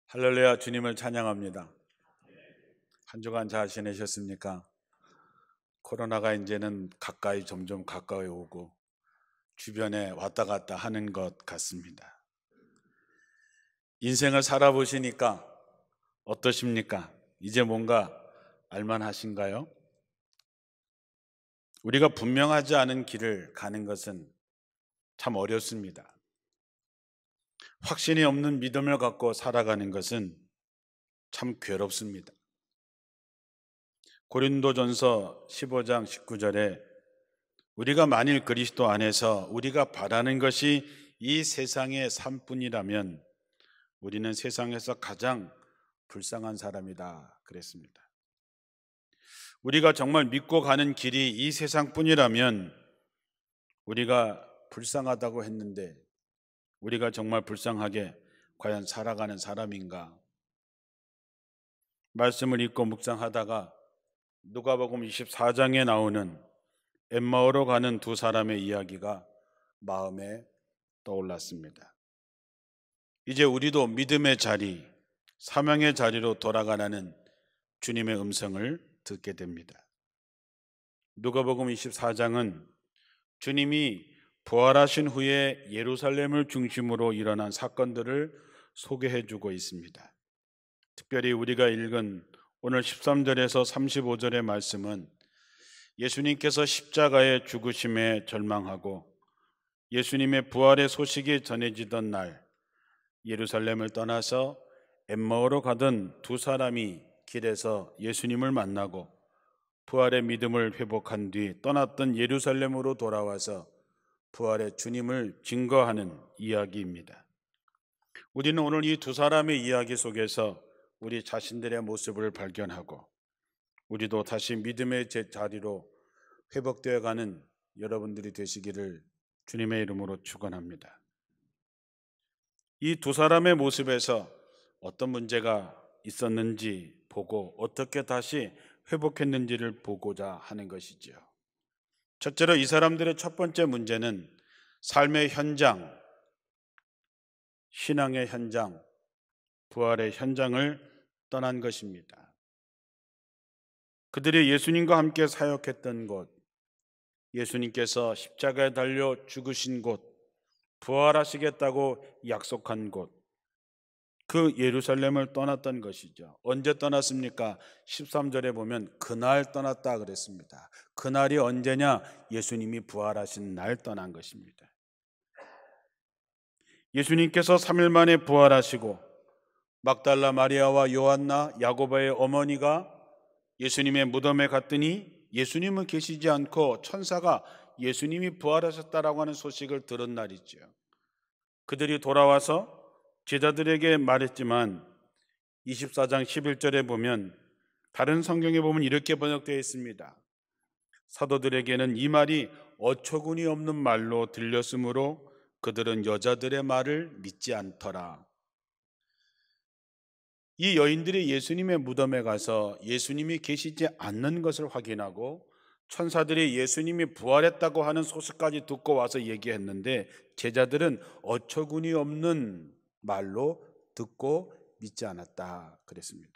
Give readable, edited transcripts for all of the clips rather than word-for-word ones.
할렐루야, 주님을 찬양합니다. 한 주간 잘 지내셨습니까? 코로나가 이제는 점점 가까이 오고 주변에 왔다 갔다 하는 것 같습니다. 인생을 살아보시니까 어떠십니까? 이제 뭔가 알만하신가요? 우리가 분명하지 않은 길을 가는 것은 참 어렵습니다. 확신이 없는 믿음을 갖고 살아가는 것은 참 괴롭습니다. 고린도전서 15장 19절에 우리가 만일 그리스도 안에서 우리가 바라는 것이 이 세상의 삶뿐이라면 우리는 세상에서 가장 불쌍한 사람이다 그랬습니다. 우리가 정말 믿고 가는 길이 이 세상뿐이라면 우리가 불쌍하다고 했는데 우리가 정말 불쌍하게 과연 살아가는 사람인가? 말씀을 읽고 묵상하다가 누가복음 24장에 나오는 엠마오로 가는 두 사람의 이야기가 마음에 떠올랐습니다. 이제 우리도 믿음의 자리, 사명의 자리로 돌아가라는 주님의 음성을 듣게 됩니다. 누가복음 24장은 주님이 부활하신 후에 예루살렘을 중심으로 일어난 사건들을 소개해주고 있습니다. 특별히 우리가 읽은 오늘 13절에서 35절의 말씀은 예수님께서 십자가의 죽으심에 절망하고 예수님의 부활의 소식이 전해지던 날 예루살렘을 떠나서 엠마오로 가던 두 사람이 길에서 예수님을 만나고 부활의 믿음을 회복한 뒤 떠났던 예루살렘으로 돌아와서 부활의 주님을 증거하는 이야기입니다. 우리는 오늘 이 두 사람의 이야기 속에서 우리 자신들의 모습을 발견하고 우리도 다시 믿음의 자리로 회복되어 가는 여러분들이 되시기를 주님의 이름으로 축원합니다. 이 두 사람의 모습에서 어떤 문제가 있었는지 보고 어떻게 다시 회복했는지를 보고자 하는 것이지요. 첫째로 이 사람들의 첫 번째 문제는 삶의 현장, 신앙의 현장, 부활의 현장을 떠난 것입니다. 그들이 예수님과 함께 사역했던 곳, 예수님께서 십자가에 달려 죽으신 곳, 부활하시겠다고 약속한 곳, 그 예루살렘을 떠났던 것이죠. 언제 떠났습니까? 13절에 보면 그날 떠났다 그랬습니다. 그날이 언제냐? 예수님이 부활하신 날 떠난 것입니다. 예수님께서 3일 만에 부활하시고 막달라 마리아와 요한나, 야고보의 어머니가 예수님의 무덤에 갔더니 예수님은 계시지 않고 천사가 예수님이 부활하셨다라고 하는 소식을 들은 날이죠. 그들이 돌아와서 제자들에게 말했지만 24장 11절에 보면 다른 성경에 보면 이렇게 번역되어 있습니다. 사도들에게는 이 말이 어처구니 없는 말로 들렸으므로 그들은 여자들의 말을 믿지 않더라. 이 여인들이 예수님의 무덤에 가서 예수님이 계시지 않는 것을 확인하고 천사들이 예수님이 부활했다고 하는 소식까지 듣고 와서 얘기했는데 제자들은 어처구니 없는 말로 듣고 믿지 않았다 그랬습니다.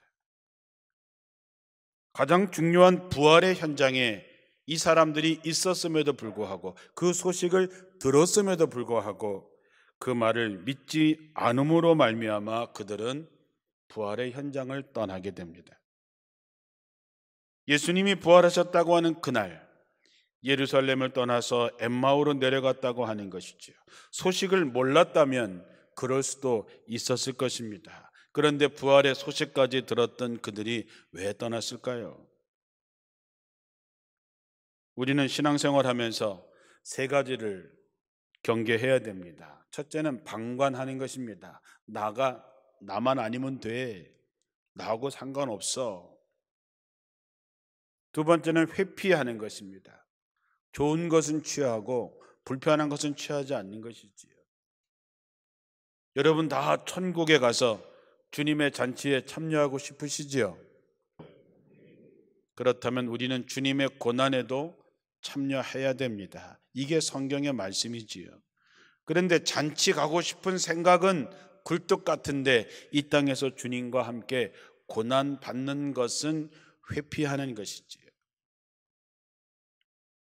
가장 중요한 부활의 현장에 이 사람들이 있었음에도 불구하고 그 소식을 들었음에도 불구하고 그 말을 믿지 않음으로 말미암아 그들은 부활의 현장을 떠나게 됩니다. 예수님이 부활하셨다고 하는 그날 예루살렘을 떠나서 엠마오로 내려갔다고 하는 것이지요. 소식을 몰랐다면 그럴 수도 있었을 것입니다. 그런데 부활의 소식까지 들었던 그들이 왜 떠났을까요? 우리는 신앙생활하면서 세 가지를 경계해야 됩니다. 첫째는 방관하는 것입니다. 나만 아니면 돼. 나하고 상관없어. 두 번째는 회피하는 것입니다. 좋은 것은 취하고 불편한 것은 취하지 않는 것이지요. 여러분 다 천국에 가서 주님의 잔치에 참여하고 싶으시지요? 그렇다면 우리는 주님의 고난에도 참여해야 됩니다. 이게 성경의 말씀이지요. 그런데 잔치 가고 싶은 생각은 굴뚝 같은데 이 땅에서 주님과 함께 고난 받는 것은 회피하는 것이지요.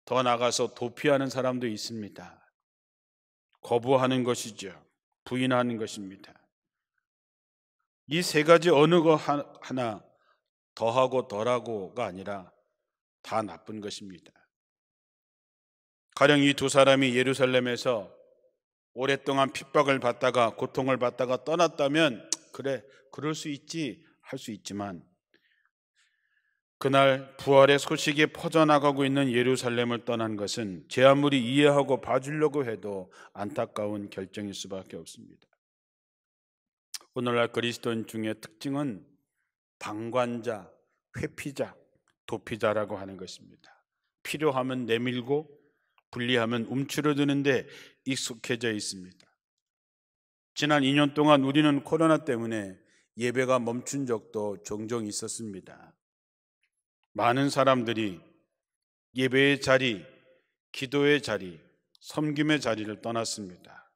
더 나아가서 도피하는 사람도 있습니다. 거부하는 것이죠. 부인하는 것입니다. 이 세 가지 어느 거 하나 더하고 덜하고가 아니라 다 나쁜 것입니다. 가령 이 두 사람이 예루살렘에서 오랫동안 핍박을 받다가 고통을 받다가 떠났다면 그래, 그럴 수 있지 할 수 있지만 그날 부활의 소식이 퍼져나가고 있는 예루살렘을 떠난 것은 제 아무리 이해하고 봐주려고 해도 안타까운 결정일 수밖에 없습니다. 오늘날 그리스도인 중의 특징은 방관자, 회피자, 도피자라고 하는 것입니다. 필요하면 내밀고 불리하면 움츠러드는데 익숙해져 있습니다. 지난 2년 동안 우리는 코로나 때문에 예배가 멈춘 적도 종종 있었습니다. 많은 사람들이 예배의 자리, 기도의 자리, 섬김의 자리를 떠났습니다.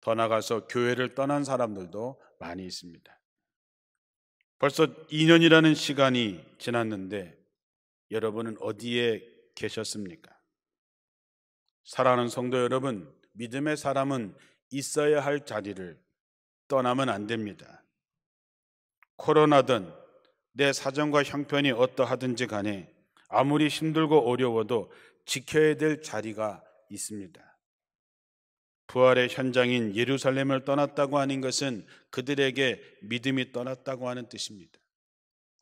더 나아가서 교회를 떠난 사람들도 많이 있습니다. 벌써 2년이라는 시간이 지났는데 여러분은 어디에 계셨습니까? 사랑하는 성도 여러분, 믿음의 사람은 있어야 할 자리를 떠나면 안 됩니다. 코로나든 내 사정과 형편이 어떠하든지 간에 아무리 힘들고 어려워도 지켜야 될 자리가 있습니다. 부활의 현장인 예루살렘을 떠났다고 하는 것은 그들에게 믿음이 떠났다고 하는 뜻입니다.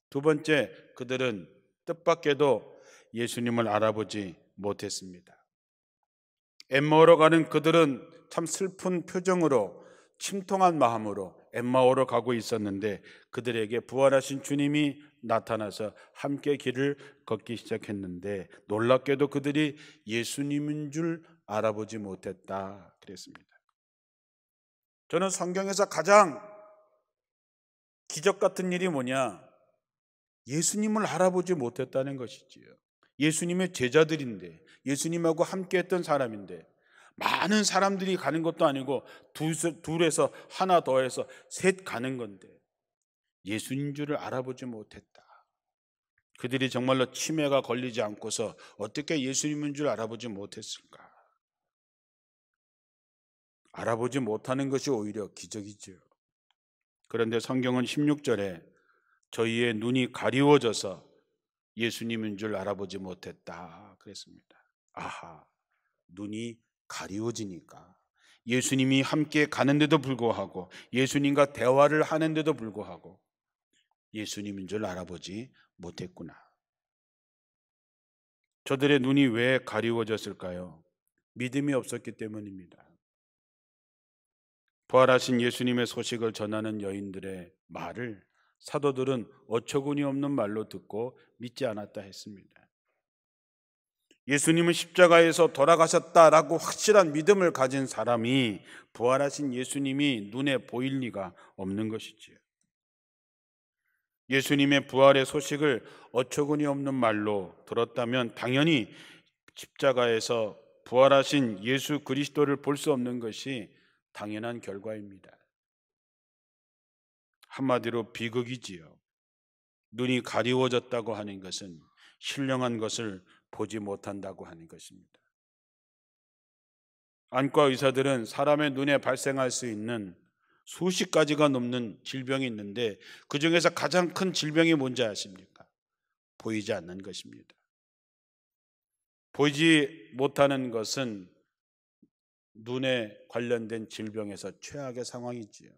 두 번째, 그들은 뜻밖에도 예수님을 알아보지 못했습니다. 엠마오로 가는 그들은 참 슬픈 표정으로 침통한 마음으로 엠마오로 가고 있었는데 그들에게 부활하신 주님이 나타나서 함께 길을 걷기 시작했는데 놀랍게도 그들이 예수님인 줄 알아보지 못했다 그랬습니다. 저는 성경에서 가장 기적 같은 일이 뭐냐? 예수님을 알아보지 못했다는 것이지요. 예수님의 제자들인데 예수님하고 함께 했던 사람인데 많은 사람들이 가는 것도 아니고 둘에서 하나 더해서 셋 가는 건데 예수님 줄을 알아보지 못했다. 그들이 정말로 치매가 걸리지 않고서 어떻게 예수님인 줄 알아보지 못했을까? 알아보지 못하는 것이 오히려 기적이죠. 그런데 성경은 16절에 저희의 눈이 가리워져서 예수님인 줄 알아보지 못했다 그랬습니다. 아하, 눈이 가리워지니까 예수님이 함께 가는데도 불구하고 예수님과 대화를 하는데도 불구하고 예수님인 줄 알아보지 못했구나. 저들의 눈이 왜 가리워졌을까요? 믿음이 없었기 때문입니다. 부활하신 예수님의 소식을 전하는 여인들의 말을 사도들은 어처구니 없는 말로 듣고 믿지 않았다 했습니다. 예수님은 십자가에서 돌아가셨다라고 확실한 믿음을 가진 사람이 부활하신 예수님이 눈에 보일 리가 없는 것이지요. 예수님의 부활의 소식을 어처구니 없는 말로 들었다면 당연히 십자가에서 부활하신 예수 그리스도를 볼 수 없는 것이 당연한 결과입니다. 한마디로 비극이지요. 눈이 가리워졌다고 하는 것은 신령한 것을 보지 못한다고 하는 것입니다. 안과 의사들은 사람의 눈에 발생할 수 있는 수십 가지가 넘는 질병이 있는데 그 중에서 가장 큰 질병이 뭔지 아십니까? 보이지 않는 것입니다. 보이지 못하는 것은 눈에 관련된 질병에서 최악의 상황이지요.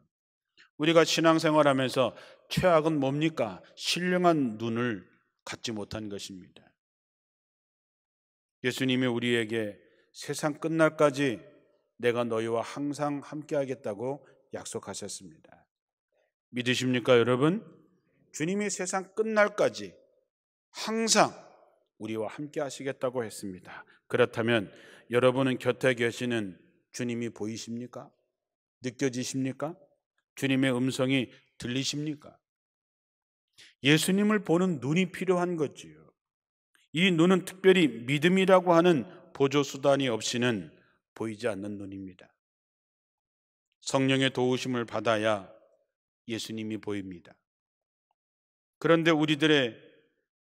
우리가 신앙생활하면서 최악은 뭡니까? 신령한 눈을 갖지 못한 것입니다. 예수님이 우리에게 세상 끝날까지 내가 너희와 항상 함께하겠다고 약속하셨습니다. 믿으십니까, 여러분? 주님이 세상 끝날까지 항상 우리와 함께 하시겠다고 했습니다. 그렇다면 여러분은 곁에 계시는 주님이 보이십니까? 느껴지십니까? 주님의 음성이 들리십니까? 예수님을 보는 눈이 필요한 거지요. 이 눈은 특별히 믿음이라고 하는 보조수단이 없이는 보이지 않는 눈입니다. 성령의 도우심을 받아야 예수님이 보입니다. 그런데 우리들의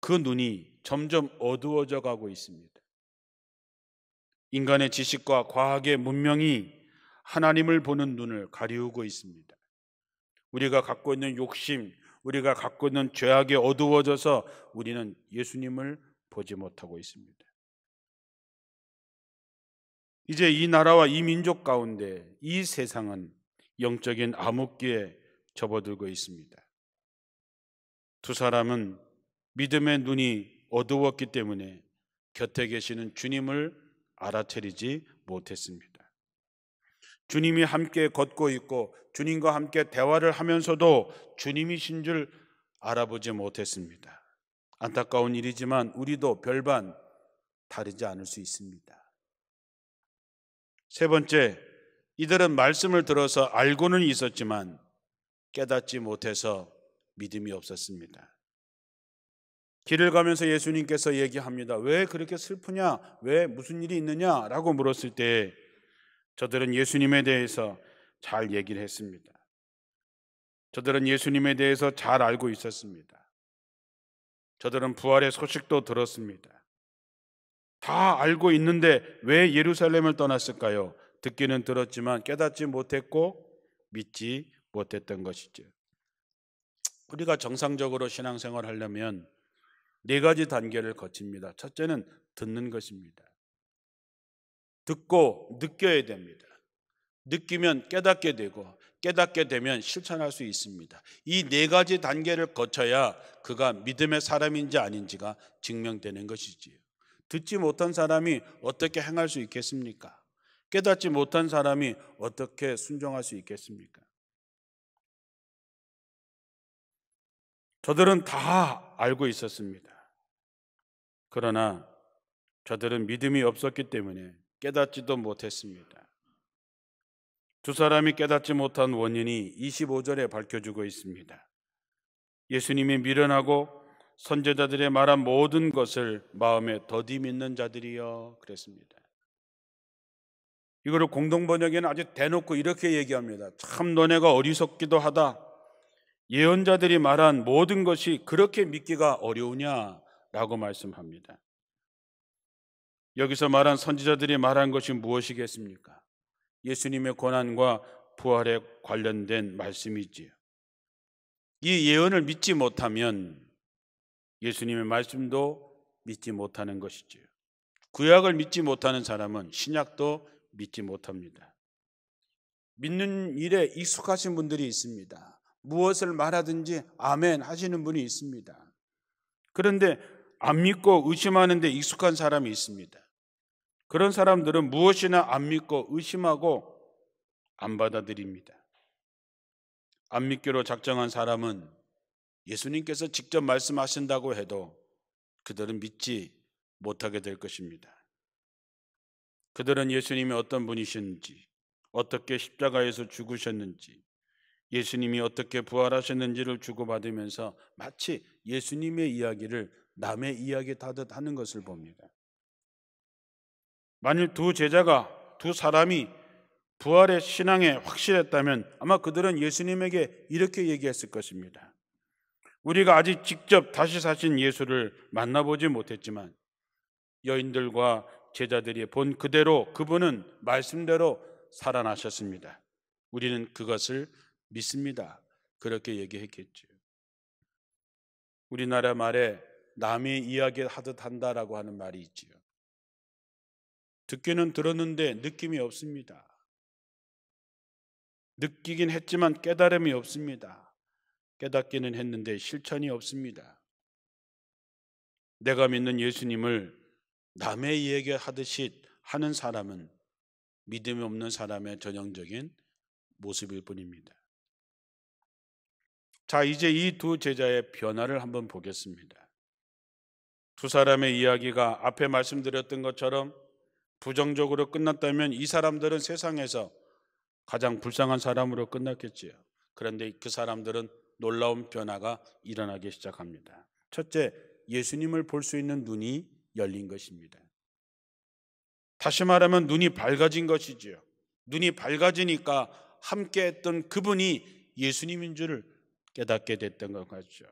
그 눈이 점점 어두워져 가고 있습니다. 인간의 지식과 과학의 문명이 하나님을 보는 눈을 가리우고 있습니다. 우리가 갖고 있는 욕심, 우리가 갖고 있는 죄악에 어두워져서 우리는 예수님을 보지 못하고 있습니다. 이제 이 나라와 이 민족 가운데 이 세상은 영적인 암흑기에 접어들고 있습니다. 두 사람은 믿음의 눈이 어두웠기 때문에 곁에 계시는 주님을 알아차리지 못했습니다. 주님이 함께 걷고 있고 주님과 함께 대화를 하면서도 주님이신 줄 알아보지 못했습니다. 안타까운 일이지만 우리도 별반 다르지 않을 수 있습니다. 세 번째, 이들은 말씀을 들어서 알고는 있었지만 깨닫지 못해서 믿음이 없었습니다. 길을 가면서 예수님께서 얘기합니다. 왜 그렇게 슬프냐? 왜 무슨 일이 있느냐? 라고 물었을 때 저들은 예수님에 대해서 잘 얘기를 했습니다. 저들은 예수님에 대해서 잘 알고 있었습니다. 저들은 부활의 소식도 들었습니다. 다 알고 있는데 왜 예루살렘을 떠났을까요? 듣기는 들었지만 깨닫지 못했고 믿지 못했던 것이죠. 우리가 정상적으로 신앙생활을 하려면 네 가지 단계를 거칩니다. 첫째는 듣는 것입니다. 듣고 느껴야 됩니다. 느끼면 깨닫게 되고 깨닫게 되면 실천할 수 있습니다. 이 네 가지 단계를 거쳐야 그가 믿음의 사람인지 아닌지가 증명되는 것이지요. 듣지 못한 사람이 어떻게 행할 수 있겠습니까? 깨닫지 못한 사람이 어떻게 순종할 수 있겠습니까? 저들은 다 알고 있었습니다. 그러나 저들은 믿음이 없었기 때문에 깨닫지도 못했습니다. 두 사람이 깨닫지 못한 원인이 25절에 밝혀주고 있습니다. 예수님이 미련하고 선지자들의 말한 모든 것을 마음에 더디 믿는 자들이여 그랬습니다. 이거를 공동번역에는 아주 대놓고 이렇게 얘기합니다. 참 너네가 어리석기도 하다. 예언자들이 말한 모든 것이 그렇게 믿기가 어려우냐라고 말씀합니다. 여기서 말한 선지자들이 말한 것이 무엇이겠습니까? 예수님의 고난과 부활에 관련된 말씀이지요. 이 예언을 믿지 못하면 예수님의 말씀도 믿지 못하는 것이지요. 구약을 믿지 못하는 사람은 신약도 믿지 못합니다. 믿는 일에 익숙하신 분들이 있습니다. 무엇을 말하든지 아멘 하시는 분이 있습니다. 그런데 안 믿고 의심하는 데 익숙한 사람이 있습니다. 그런 사람들은 무엇이나 안 믿고 의심하고 안 받아들입니다. 안 믿기로 작정한 사람은 예수님께서 직접 말씀하신다고 해도 그들은 믿지 못하게 될 것입니다. 그들은 예수님이 어떤 분이셨는지, 어떻게 십자가에서 죽으셨는지, 예수님이 어떻게 부활하셨는지를 주고받으면서 마치 예수님의 이야기를 남의 이야기 다듯 하는 것을 봅니다. 만일 두 제자가, 두 사람이 부활의 신앙에 확실했다면 아마 그들은 예수님에게 이렇게 얘기했을 것입니다. 우리가 아직 직접 다시 사신 예수를 만나보지 못했지만 여인들과 제자들이 본 그대로 그분은 말씀대로 살아나셨습니다. 우리는 그것을 믿습니다. 그렇게 얘기했겠죠. 우리나라 말에 남의 이야기 하듯 한다라고 하는 말이 있지요. 듣기는 들었는데 느낌이 없습니다. 느끼긴 했지만 깨달음이 없습니다. 깨닫기는 했는데 실천이 없습니다. 내가 믿는 예수님을 남의 이야기 하듯이 하는 사람은 믿음이 없는 사람의 전형적인 모습일 뿐입니다. 자, 이제 이 두 제자의 변화를 한번 보겠습니다. 두 사람의 이야기가 앞에 말씀드렸던 것처럼 부정적으로 끝났다면 이 사람들은 세상에서 가장 불쌍한 사람으로 끝났겠지요. 그런데 그 사람들은 놀라운 변화가 일어나기 시작합니다. 첫째, 예수님을 볼 수 있는 눈이 열린 것입니다. 다시 말하면 눈이 밝아진 것이지요. 눈이 밝아지니까 함께했던 그분이 예수님인 줄을 깨닫게 됐던 것 같죠.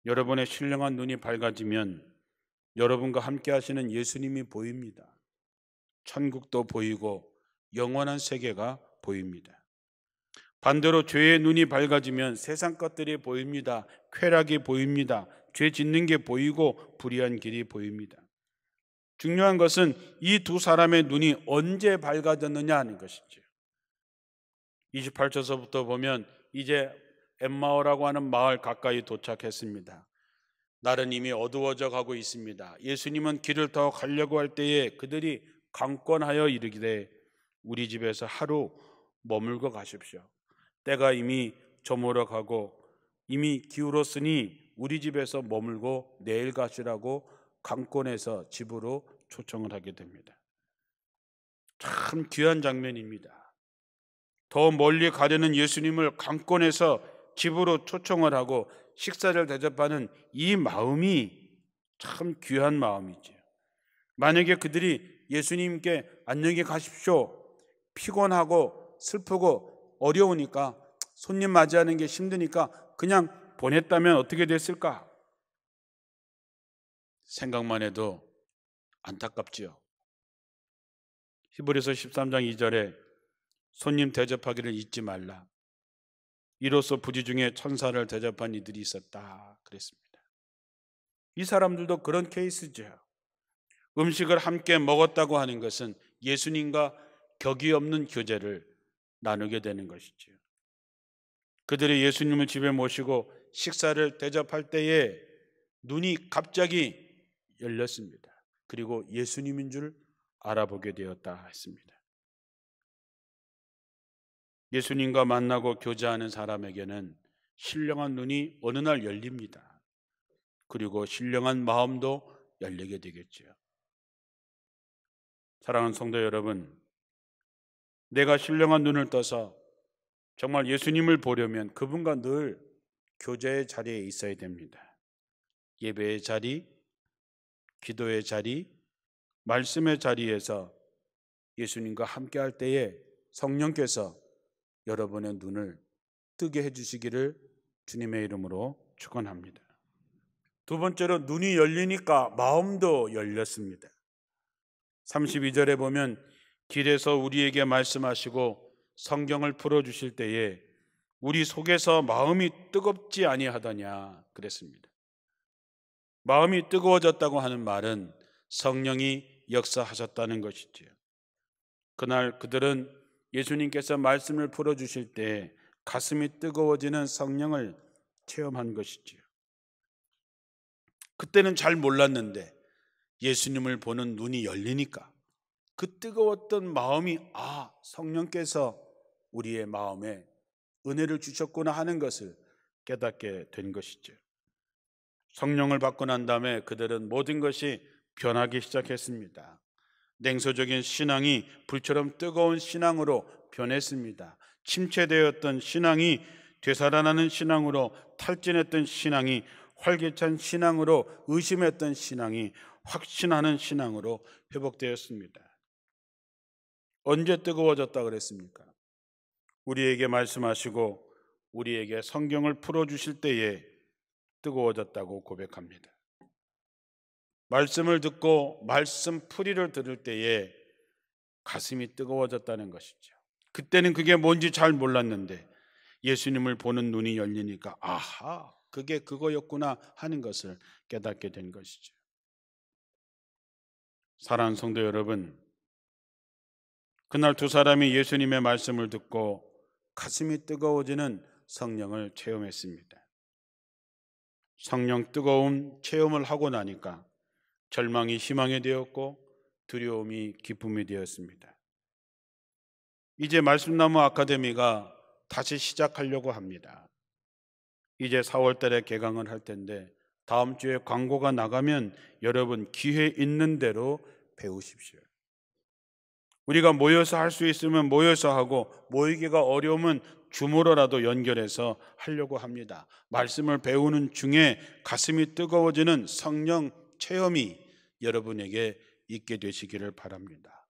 여러분의 신령한 눈이 밝아지면 여러분과 함께 하시는 예수님이 보입니다. 천국도 보이고 영원한 세계가 보입니다. 반대로 죄의 눈이 밝아지면 세상 것들이 보입니다. 쾌락이 보입니다. 죄 짓는 게 보이고 불의한 길이 보입니다. 중요한 것은 이 두 사람의 눈이 언제 밝아졌느냐 하는 것이죠. 28절서부터 보면 이제 엠마오라고 하는 마을 가까이 도착했습니다. 날은 이미 어두워져 가고 있습니다. 예수님은 길을 더 가려고 할 때에 그들이 강권하여 이르기를 우리 집에서 하루 머물고 가십시오. 때가 이미 저물어 가고 이미 기울었으니 우리 집에서 머물고 내일 가시라고 강권해서 집으로 초청을 하게 됩니다. 참 귀한 장면입니다. 더 멀리 가려는 예수님을 강권해서 집으로 초청을 하고 식사를 대접하는 이 마음이 참 귀한 마음이죠. 만약에 그들이 예수님께 안녕히 가십시오, 피곤하고 슬프고 어려우니까 손님 맞이하는 게 힘드니까 그냥 보냈다면 어떻게 됐을까? 생각만 해도 안타깝지요. 히브리서 13장 2절에 손님 대접하기를 잊지 말라. 이로써 부지 중에 천사를 대접한 이들이 있었다 그랬습니다. 이 사람들도 그런 케이스죠. 음식을 함께 먹었다고 하는 것은 예수님과 격이 없는 교제를 나누게 되는 것이죠. 그들이 예수님을 집에 모시고 식사를 대접할 때에 눈이 갑자기 열렸습니다. 그리고 예수님인 줄 알아보게 되었다 했습니다. 예수님과 만나고 교제하는 사람에게는 신령한 눈이 어느 날 열립니다. 그리고 신령한 마음도 열리게 되겠죠. 사랑하는 성도 여러분, 내가 신령한 눈을 떠서 정말 예수님을 보려면 그분과 늘 교제의 자리에 있어야 됩니다. 예배의 자리, 기도의 자리, 말씀의 자리에서 예수님과 함께 할 때에 성령께서 여러분의 눈을 뜨게 해주시기를 주님의 이름으로 축원합니다. 두 번째로 눈이 열리니까 마음도 열렸습니다. 32절에 보면 길에서 우리에게 말씀하시고 성경을 풀어주실 때에 우리 속에서 마음이 뜨겁지 아니하더냐 그랬습니다. 마음이 뜨거워졌다고 하는 말은 성령이 역사하셨다는 것이지요. 그날 그들은 예수님께서 말씀을 풀어주실 때 가슴이 뜨거워지는 성령을 체험한 것이지요. 그때는 잘 몰랐는데 예수님을 보는 눈이 열리니까 그 뜨거웠던 마음이 성령께서 우리의 마음에 은혜를 주셨구나 하는 것을 깨닫게 된 것이죠. 성령을 받고 난 다음에 그들은 모든 것이 변하기 시작했습니다. 냉소적인 신앙이 불처럼 뜨거운 신앙으로 변했습니다. 침체되었던 신앙이 되살아나는 신앙으로, 탈진했던 신앙이 활기찬 신앙으로, 의심했던 신앙이 확신하는 신앙으로 회복되었습니다. 언제 뜨거워졌다 그랬습니까? 우리에게 말씀하시고 우리에게 성경을 풀어주실 때에 뜨거워졌다고 고백합니다. 말씀을 듣고 말씀 풀이를 들을 때에 가슴이 뜨거워졌다는 것이죠. 그때는 그게 뭔지 잘 몰랐는데 예수님을 보는 눈이 열리니까 그게 그거였구나 하는 것을 깨닫게 된 것이죠. 사랑하는 성도 여러분, 그날 두 사람이 예수님의 말씀을 듣고 가슴이 뜨거워지는 성령을 체험했습니다. 성령 뜨거움 체험을 하고 나니까 절망이 희망이 되었고 두려움이 기쁨이 되었습니다. 이제 말씀나무 아카데미가 다시 시작하려고 합니다. 이제 4월 달에 개강을 할 텐데 다음 주에 광고가 나가면 여러분 기회 있는 대로 배우십시오. 우리가 모여서 할 수 있으면 모여서 하고 모이기가 어려우면 줌으로라도 연결해서 하려고 합니다. 말씀을 배우는 중에 가슴이 뜨거워지는 성령 체험이 여러분에게 있게 되시기를 바랍니다.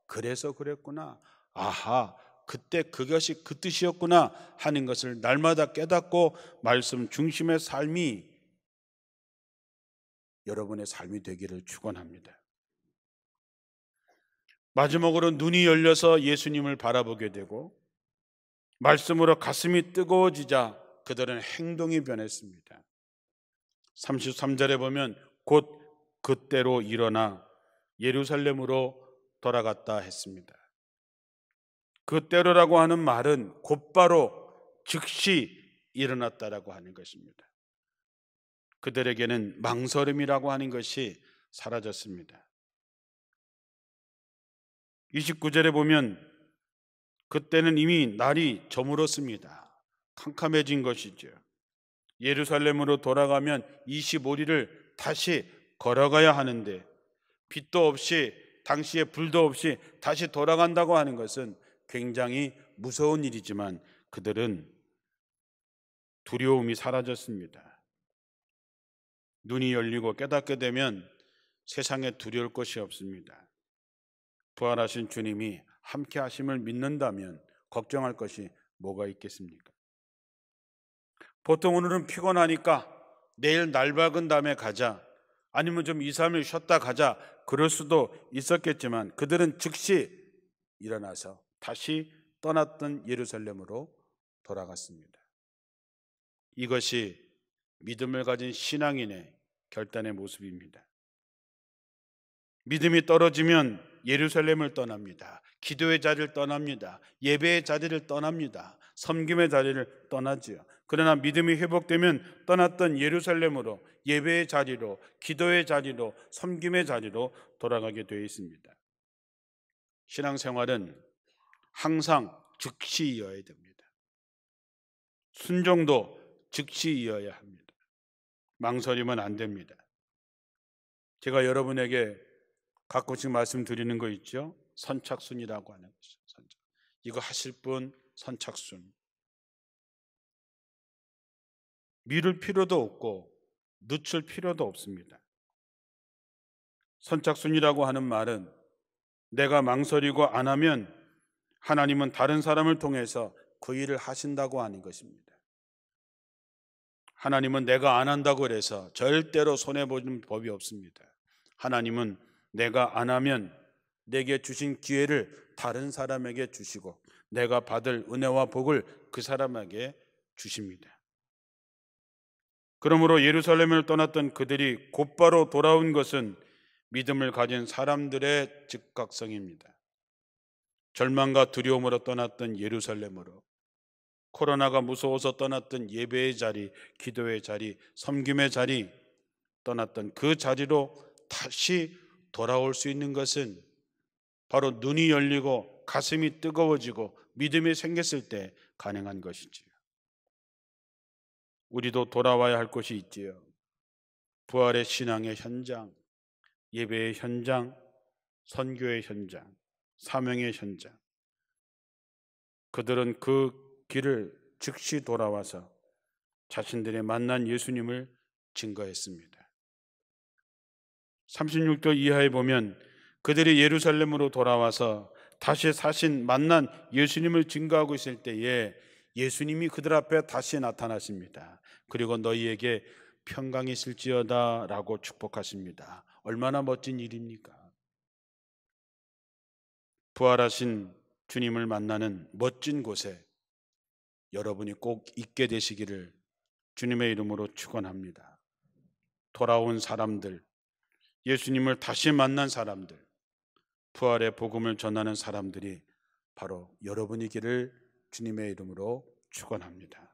그래서 그랬구나. 아하, 그때 그것이 그 뜻이었구나 하는 것을 날마다 깨닫고 말씀 중심의 삶이 여러분의 삶이 되기를 축원합니다. 마지막으로 눈이 열려서 예수님을 바라보게 되고 말씀으로 가슴이 뜨거워지자 그들은 행동이 변했습니다. 33절에 보면 곧 그때로 일어나 예루살렘으로 돌아갔다 했습니다. 그때로라고 하는 말은 곧바로 즉시 일어났다라고 하는 것입니다. 그들에게는 망설임이라고 하는 것이 사라졌습니다. 29절에 보면 그때는 이미 날이 저물었습니다. 캄캄해진 것이죠. 예루살렘으로 돌아가면 25리를 다시 걸어가야 하는데 빛도 없이 당시에 불도 없이 다시 돌아간다고 하는 것은 굉장히 무서운 일이지만 그들은 두려움이 사라졌습니다. 눈이 열리고 깨닫게 되면 세상에 두려울 것이 없습니다. 부활하신 주님이 함께 하심을 믿는다면 걱정할 것이 뭐가 있겠습니까? 보통 오늘은 피곤하니까 내일 날 밝은 다음에 가자, 아니면 좀 2, 3일 쉬었다 가자, 그럴 수도 있었겠지만 그들은 즉시 일어나서 다시 떠났던 예루살렘으로 돌아갔습니다. 이것이 믿음을 가진 신앙인의 결단의 모습입니다. 믿음이 떨어지면 예루살렘을 떠납니다. 기도의 자리를 떠납니다. 예배의 자리를 떠납니다. 섬김의 자리를 떠나지요. 그러나 믿음이 회복되면 떠났던 예루살렘으로, 예배의 자리로, 기도의 자리로, 섬김의 자리로 돌아가게 되어 있습니다. 신앙생활은 항상 즉시 이어야 됩니다. 순종도 즉시 이어야 합니다. 망설이면 안 됩니다. 제가 여러분에게 가끔씩 말씀드리는 거 있죠? 선착순이라고 하는 것이죠. 이거 하실 분 선착순. 미룰 필요도 없고 늦출 필요도 없습니다. 선착순이라고 하는 말은 내가 망설이고 안 하면 하나님은 다른 사람을 통해서 그 일을 하신다고 하는 것입니다. 하나님은 내가 안 한다고 해서 절대로 손해보는 법이 없습니다. 하나님은 내가 안 하면 내게 주신 기회를 다른 사람에게 주시고 내가 받을 은혜와 복을 그 사람에게 주십니다. 그러므로 예루살렘을 떠났던 그들이 곧바로 돌아온 것은 믿음을 가진 사람들의 즉각성입니다. 절망과 두려움으로 떠났던 예루살렘으로, 코로나가 무서워서 떠났던 예배의 자리, 기도의 자리, 섬김의 자리 떠났던 그 자리로 다시 돌아올 수 있는 것은 바로 눈이 열리고 가슴이 뜨거워지고 믿음이 생겼을 때 가능한 것이지요. 우리도 돌아와야 할 곳이 있지요. 부활의 신앙의 현장, 예배의 현장, 선교의 현장, 사명의 현장. 그들은 그 길을 즉시 돌아와서 자신들의 만난 예수님을 증거했습니다. 36절 이하에 보면 그들이 예루살렘으로 돌아와서 다시 사신 만난 예수님을 증거하고 있을 때에 예수님이 그들 앞에 다시 나타나십니다. 그리고 너희에게 평강이 있을지어다 라고 축복하십니다. 얼마나 멋진 일입니까? 부활하신 주님을 만나는 멋진 곳에 여러분이 꼭 있게 되시기를 주님의 이름으로 축원합니다. 돌아온 사람들, 예수님을 다시 만난 사람들, 부활의 복음을 전하는 사람들이 바로 여러분이기를 주님의 이름으로 축원합니다.